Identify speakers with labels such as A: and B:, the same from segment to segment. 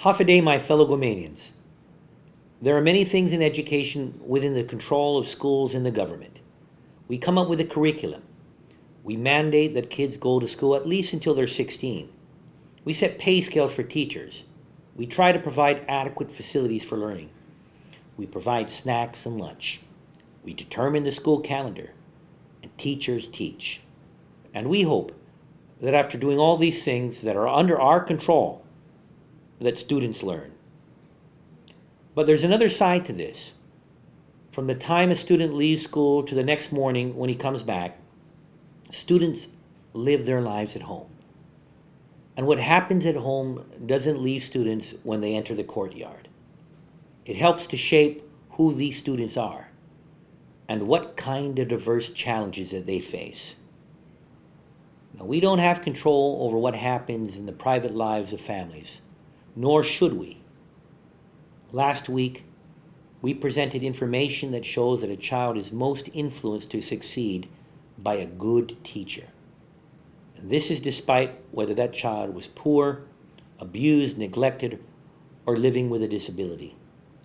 A: Hafaday, my fellow Guamanians. There are many things in education within the control of schools and the government. We come up with a curriculum. We mandate that kids go to school at least until they're 16. We set pay scales for teachers. We try to provide adequate facilities for learning. We provide snacks and lunch. We determine the school calendar, and teachers teach. And we hope that after doing all these things that are under our control, that students learn. But there's another side to this. From the time a student leaves school to the next morning when he comes back, students live their lives at home. And what happens at home doesn't leave students when they enter the courtyard. It helps to shape who these students are and what kind of diverse challenges that they face. Now, we don't have control over what happens in the private lives of families, nor should we. Last week, we presented information that shows that a child is most influenced to succeed by a good teacher. And this is despite whether that child was poor, abused, neglected, or living with a disability.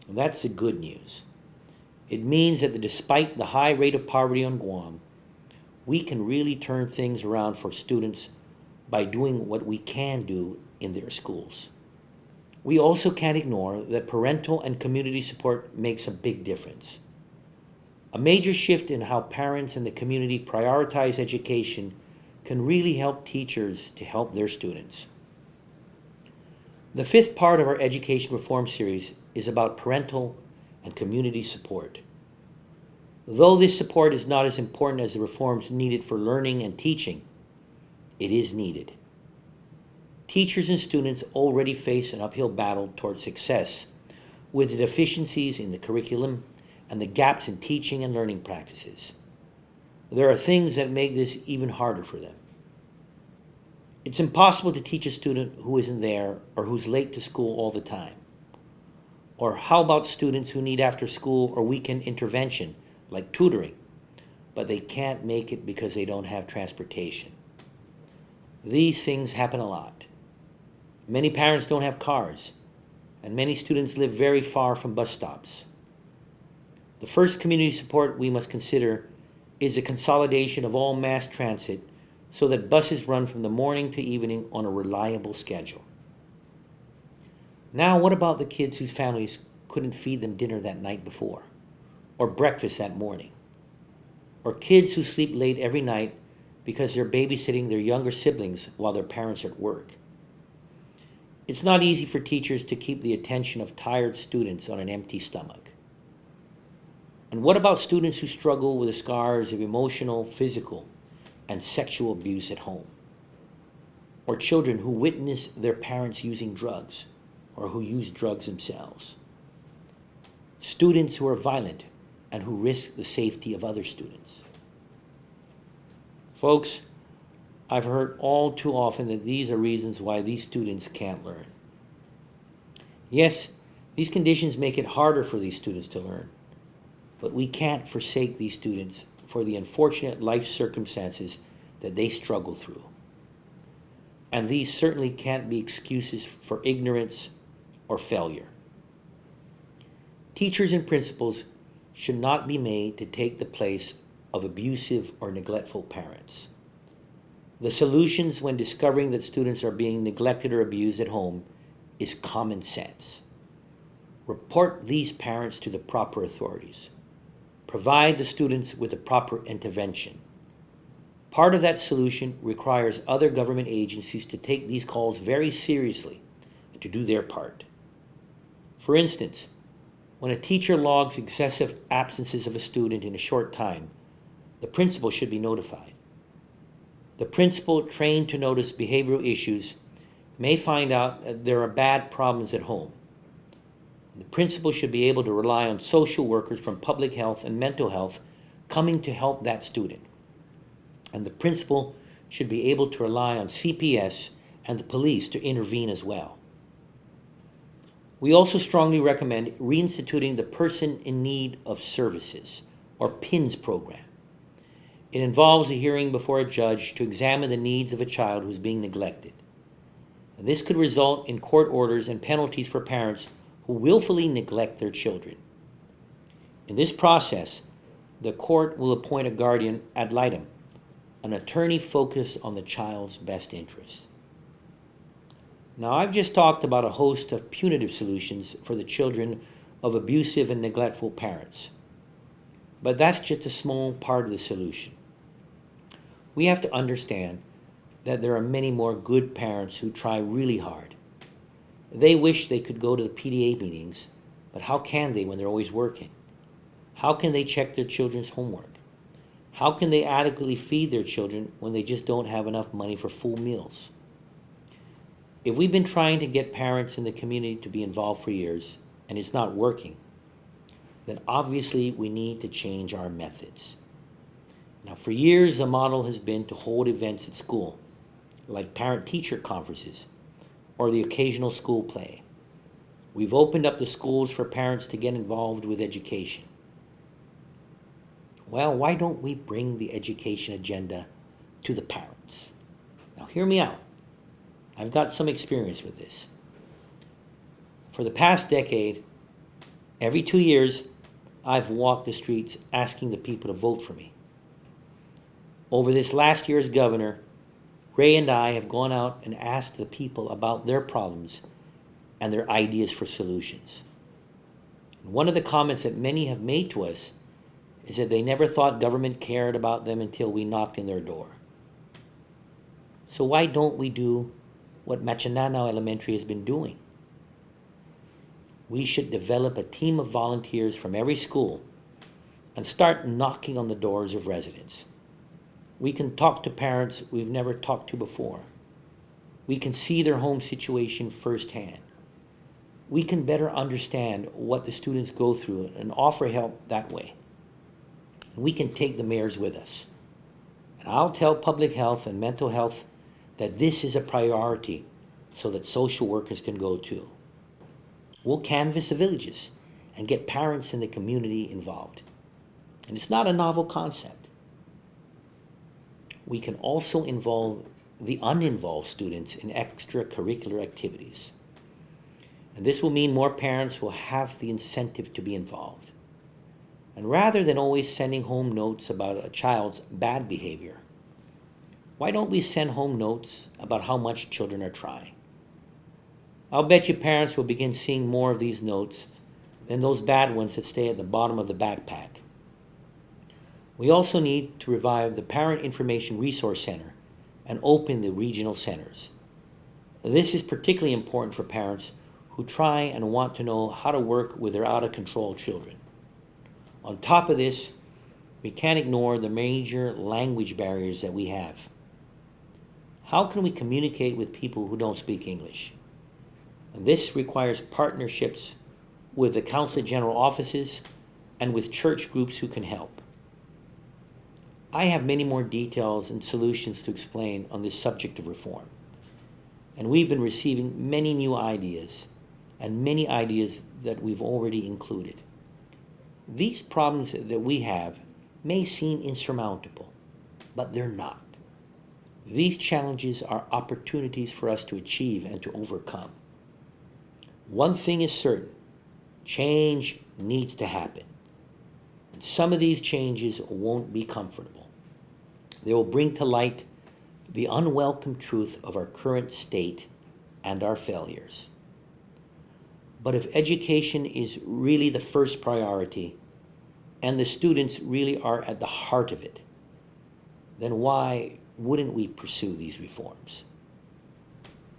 A: And that's the good news. It means that despite the high rate of poverty on Guam, we can really turn things around for students by doing what we can do in their schools. We also can't ignore that parental and community support makes a big difference. A major shift in how parents and the community prioritize education can really help teachers to help their students. The fifth part of our education reform series is about parental and community support. Though this support is not as important as the reforms needed for learning and teaching, it is needed. Teachers and students already face an uphill battle towards success with the deficiencies in the curriculum and the gaps in teaching and learning practices. There are things that make this even harder for them. It's impossible to teach a student who isn't there or who's late to school all the time. Or how about students who need after school or weekend intervention, like tutoring, but they can't make it because they don't have transportation? These things happen a lot. Many parents don't have cars, and many students live very far from bus stops. The first community support we must consider is the consolidation of all mass transit so that buses run from the morning to evening on a reliable schedule. Now, what about the kids whose families couldn't feed them dinner that night before, or breakfast that morning? Or kids who sleep late every night because they're babysitting their younger siblings while their parents are at work? It's not easy for teachers to keep the attention of tired students on an empty stomach. And what about students who struggle with the scars of emotional, physical, and sexual abuse at home? Or children who witness their parents using drugs or who use drugs themselves? Students who are violent and who risk the safety of other students. Folks, I've heard all too often that these are reasons why these students can't learn. Yes, these conditions make it harder for these students to learn, but we can't forsake these students for the unfortunate life circumstances that they struggle through. And these certainly can't be excuses for ignorance or failure. Teachers and principals should not be made to take the place of abusive or neglectful parents. The solutions when discovering that students are being neglected or abused at home is common sense. Report these parents to the proper authorities. Provide the students with the proper intervention. Part of that solution requires other government agencies to take these calls very seriously and to do their part. For instance, when a teacher logs excessive absences of a student in a short time, the principal should be notified. The principal trained to notice behavioral issues may find out that there are bad problems at home. The principal should be able to rely on social workers from public health and mental health coming to help that student. And the principal should be able to rely on CPS and the police to intervene as well. We also strongly recommend reinstituting the Person in Need of Services, or PINS program. It involves a hearing before a judge to examine the needs of a child who's being neglected. And this could result in court orders and penalties for parents who willfully neglect their children. In this process, the court will appoint a guardian ad litem, an attorney focused on the child's best interests. Now, I've just talked about a host of punitive solutions for the children of abusive and neglectful parents. But that's just a small part of the solution. We have to understand that there are many more good parents who try really hard. They wish they could go to the PTA meetings, but how can they when they're always working? How can they check their children's homework? How can they adequately feed their children when they just don't have enough money for full meals? If we've been trying to get parents in the community to be involved for years and it's not working, then obviously we need to change our methods. Now, for years, the model has been to hold events at school, like parent-teacher conferences or the occasional school play. We've opened up the schools for parents to get involved with education. Well, why don't we bring the education agenda to the parents? Now, hear me out. I've got some experience with this. For the past decade, every 2 years, I've walked the streets asking the people to vote for me. Over this last year as governor, Ray and I have gone out and asked the people about their problems and their ideas for solutions. One of the comments that many have made to us is that they never thought government cared about them until we knocked in their door. So why don't we do what Machinanao Elementary has been doing? We should develop a team of volunteers from every school and start knocking on the doors of residents. We can talk to parents we've never talked to before. We can see their home situation firsthand. We can better understand what the students go through and offer help that way. We can take the mayors with us. And I'll tell public health and mental health that this is a priority so that social workers can go too. We'll canvass the villages and get parents in the community involved. And it's not a novel concept. We can also involve the uninvolved students in extracurricular activities. And this will mean more parents will have the incentive to be involved. And rather than always sending home notes about a child's bad behavior, why don't we send home notes about how much children are trying? I'll bet you parents will begin seeing more of these notes than those bad ones that stay at the bottom of the backpack. We also need to revive the Parent Information Resource Center and open the regional centers. This is particularly important for parents who try and want to know how to work with their out-of-control children. On top of this, we can't ignore the major language barriers that we have. How can we communicate with people who don't speak English? And this requires partnerships with the Consulate General offices and with church groups who can help. I have many more details and solutions to explain on this subject of reform. And we've been receiving many new ideas and many ideas that we've already included. These problems that we have may seem insurmountable, but they're not. These challenges are opportunities for us to achieve and to overcome. One thing is certain, change needs to happen. And some of these changes won't be comfortable. They will bring to light the unwelcome truth of our current state and our failures. But if education is really the first priority, and the students really are at the heart of it, then why wouldn't we pursue these reforms?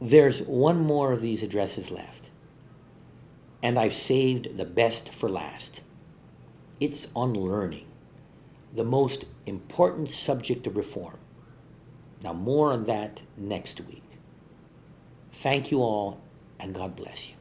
A: There's one more of these addresses left, and I've saved the best for last. It's on learning, the most important subject of reform. Now, more on that next week. Thank you all, and God bless you.